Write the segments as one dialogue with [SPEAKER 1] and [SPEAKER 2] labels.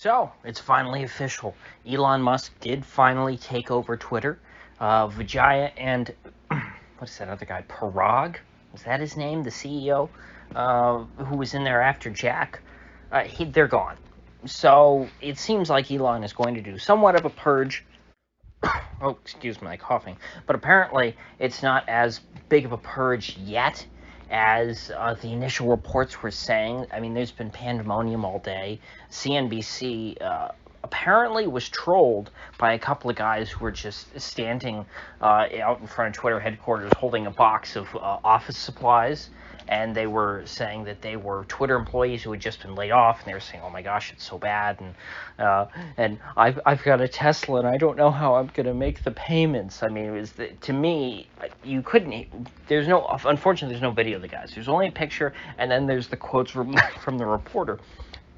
[SPEAKER 1] So, it's finally official. Elon Musk did finally take over Twitter. Vijaya and, what's that other guy? Parag? Was that his name? The CEO? Who was in there after Jack? They're gone. So, it seems like Elon is going to do somewhat of a purge. Oh, excuse my coughing. But apparently, it's not as big of a purge yet as the initial reports were saying. I mean, there's been pandemonium all day. CNBC apparently was trolled by a couple of guys who were just standing out in front of Twitter headquarters holding a box of office supplies. And they were saying that they were Twitter employees who had just been laid off, and they were saying, "Oh my gosh, it's so bad," and I've got a Tesla, and I don't know how I'm going to make the payments. I mean, it was to me, you couldn't. Unfortunately, there's no video of the guys. There's only a picture, and then there's the quotes from the reporter.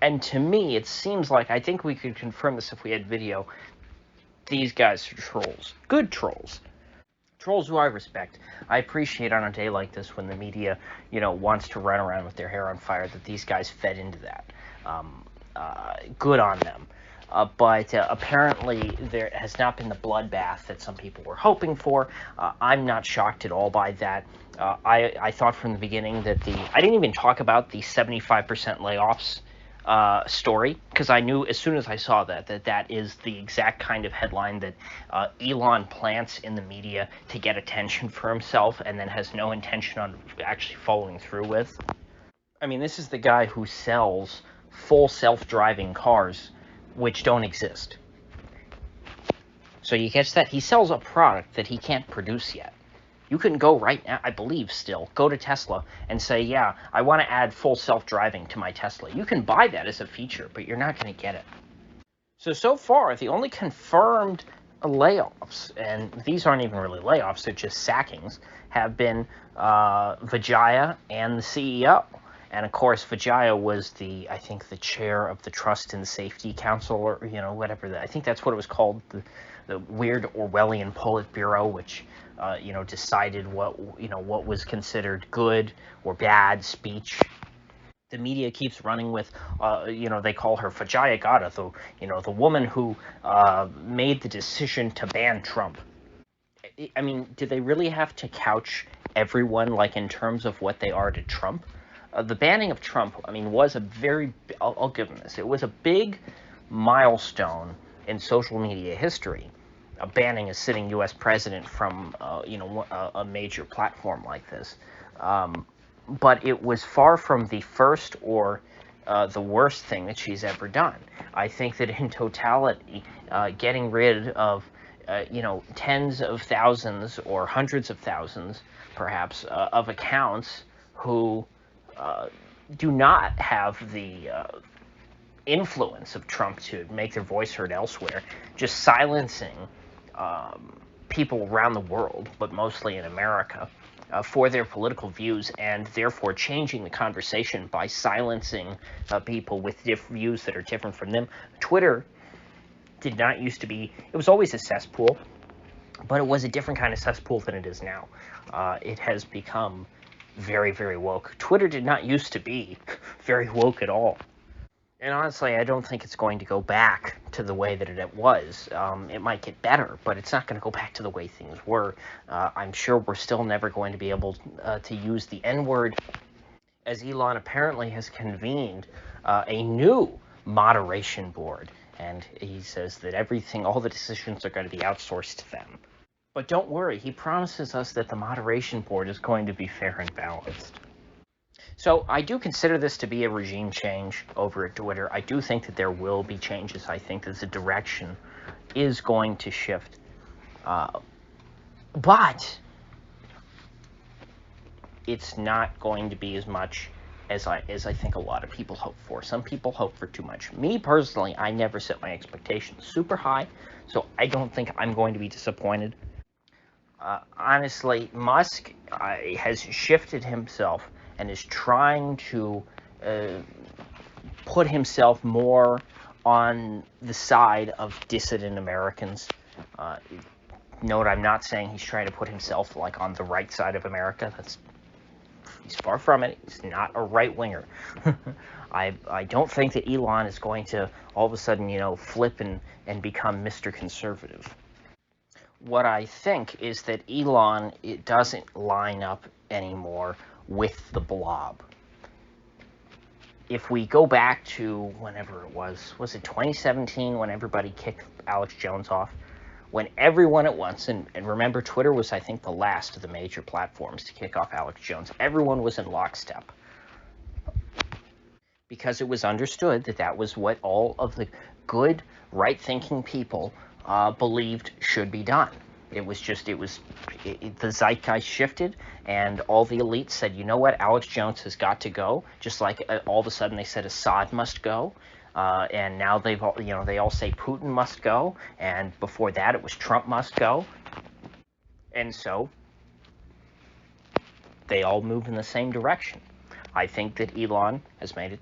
[SPEAKER 1] And to me, it seems like, I think we could confirm this if we had video, these guys are trolls, good trolls. Trolls who I respect. I appreciate on a day like this when the media, wants to run around with their hair on fire, that these guys fed into that. Good on them. But apparently there has not been the bloodbath that some people were hoping for. I'm not shocked at all by that. I thought from the beginning that I didn't even talk about the 75% layoffs story, because I knew as soon as I saw that is the exact kind of headline that Elon plants in the media to get attention for himself and then has no intention on actually following through with. I mean, this is the guy who sells full self-driving cars which don't exist. So you catch that? He sells a product that he can't produce yet. You can go right now, I believe still, go to Tesla and say, yeah, I want to add full self-driving to my Tesla. You can buy that as a feature, but you're not going to get it. So far, the only confirmed layoffs, and these aren't even really layoffs, they're just sackings, have been Vijaya and the CEO. And of course, Vijaya was I think the chair of the Trust and Safety Council, or, whatever. I think that's what it was called, the weird Orwellian Politburo, which decided what was considered good or bad speech. The media keeps running with, they call her Vijaya Gada, the woman who made the decision to ban Trump. I mean, do they really have to couch everyone in terms of what they are to Trump? The banning of Trump, was a very, I'll give him this, it was a big milestone in social media history. Banning a sitting U.S. president from, a major platform like this. But it was far from the first or the worst thing that she's ever done. I think that in totality, getting rid of, tens of thousands or hundreds of thousands, perhaps, of accounts who do not have the influence of Trump to make their voice heard elsewhere, just silencing people around the world, but mostly in America, for their political views, and therefore changing the conversation by silencing people with views that are different from them. Twitter did not used to be, it was always a cesspool, but it was a different kind of cesspool than it is now. It has become very, very woke. Twitter did not used to be very woke at all. And honestly, I don't think it's going to go back to the way that it was. It might get better, but it's not going to go back to the way things were. I'm sure we're still never going to be able to use the N-word, as Elon apparently has convened a new moderation board. And he says that all the decisions are going to be outsourced to them. But don't worry, he promises us that the moderation board is going to be fair and balanced. So I do consider this to be a regime change over at Twitter. I do think that there will be changes. I think that the direction is going to shift. But it's not going to be as much as I think a lot of people hope for. Some people hope for too much. Me, personally, I never set my expectations super high, so I don't think I'm going to be disappointed. Honestly, Musk has shifted himself and is trying to put himself more on the side of dissident Americans. Note, I'm not saying he's trying to put himself on the right side of America. He's far from it. He's not a right-winger. I don't think that Elon is going to all of a sudden, flip and become Mr. Conservative. What I think is that Elon, it doesn't line up anymore with the blob. If we go back to whenever it was it 2017 when everybody kicked Alex Jones off? When everyone at once, and remember, Twitter was, I think, the last of the major platforms to kick off Alex Jones. Everyone was in lockstep. Because it was understood that that was what all of the good, right-thinking people believed should be done. The zeitgeist shifted, and all the elites said, you know what, Alex Jones has got to go, just like all of a sudden they said Assad must go, and now they all say Putin must go, and before that it was Trump must go, and so they all move in the same direction. I think that Elon has made it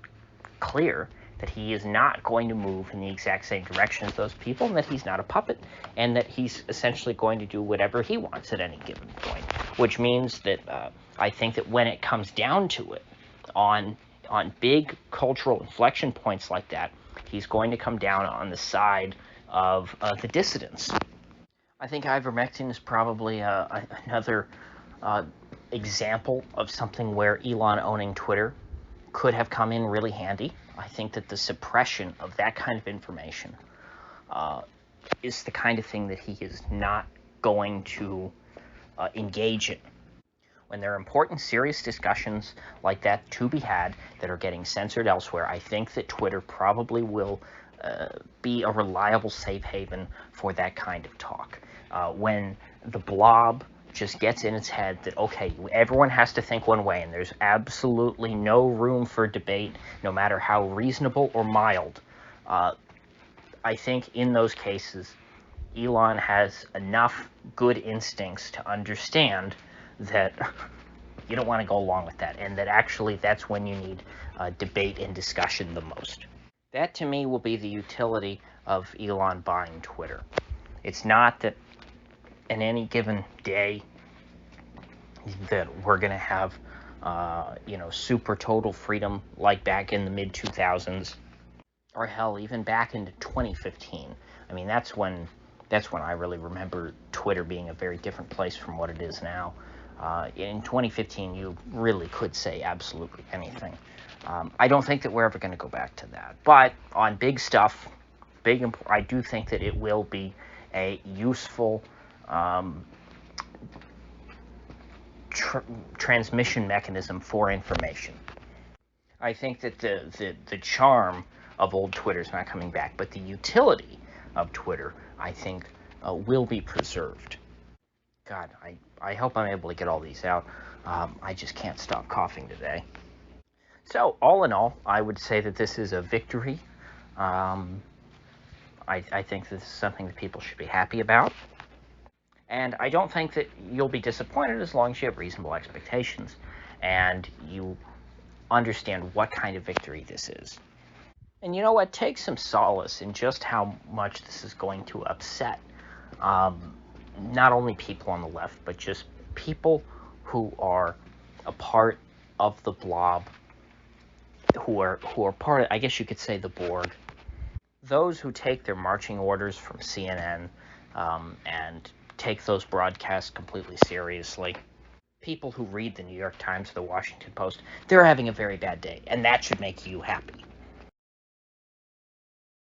[SPEAKER 1] clear that he is not going to move in the exact same direction as those people, and that he's not a puppet, and that he's essentially going to do whatever he wants at any given point, which means that I think that when it comes down to it, on big cultural inflection points like that, he's going to come down on the side of the dissidents. I think Ivermectin is probably another example of something where Elon owning Twitter could have come in really handy. I think that the suppression of that kind of information is the kind of thing that he is not going to engage in. When there are important, serious discussions like that to be had that are getting censored elsewhere, I think that Twitter probably will be a reliable safe haven for that kind of talk. When the blob just gets in its head that, okay, everyone has to think one way, and there's absolutely no room for debate, no matter how reasonable or mild, I think in those cases, Elon has enough good instincts to understand that you don't want to go along with that, and that actually that's when you need debate and discussion the most. That, to me, will be the utility of Elon buying Twitter. It's not that in any given day that we're going to have, super total freedom like back in the mid-2000s, or hell, even back into 2015. I mean, that's when I really remember Twitter being a very different place from what it is now. In 2015, you really could say absolutely anything. I don't think that we're ever going to go back to that. But on big stuff, I do think that it will be a useful transmission mechanism for information. I think that the charm of old Twitter is not coming back, but the utility of Twitter, I think, will be preserved. God, I hope I'm able to get all these out. I just can't stop coughing today. So, all in all, I would say that this is a victory. I think this is something that people should be happy about. And I don't think that you'll be disappointed as long as you have reasonable expectations and you understand what kind of victory this is. And you know what? Take some solace in just how much this is going to upset not only people on the left, but just people who are a part of the blob, who are part of, I guess you could say, the Borg. Those who take their marching orders from CNN and take those broadcasts completely seriously. People who read the New York Times or the Washington Post, they're having a very bad day, and that should make you happy.